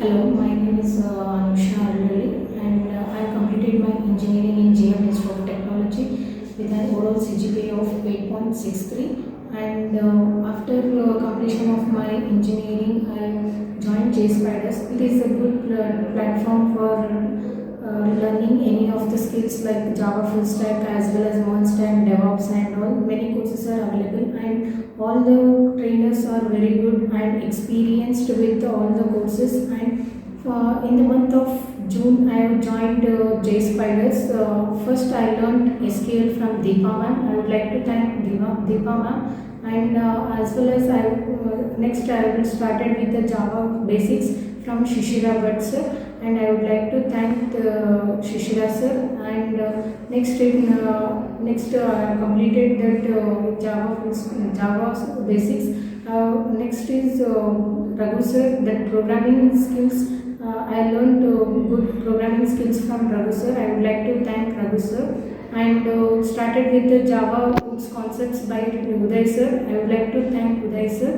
Hello, my name is Anusha Arlali, and I completed my engineering in GM Institute of Technology with an overall CGPA of 8.63. And after completion of my engineering, I joined JSpiders. It is a good platform for learning any of the skills like Java full stack as well as one stack, DevOps and all. Many courses are available, and all the trainers are very good and experienced with all the courses. And in the month of June, I have joined JSpiders. First, I learned SQL from Deepa ma'am. I would like to thank Deepa ma'am. And as well as next I will started with the Java basics from Shishira Bhatt sir, and I would like to thank Shishira sir. And next I completed that Java basics. Next is Raghu sir, that programming skills. I learned good programming skills from Raghu sir. I would like to thank Raghu sir. And started with the Java concepts by Uday sir. I would like to thank Uday sir.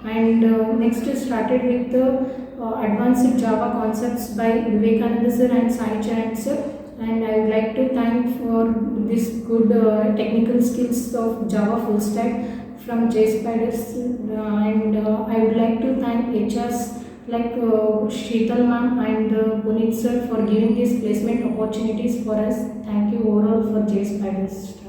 And next started with the advanced Java concepts by Vivekananda sir and Sai Charan sir. And I would like to thank for this good technical skills of Java full stack from JSpiders. And I would like to thank HRs like Sheetal ma'am and Puneet sir for giving these placement opportunities for us. Thank you overall for JSpiders.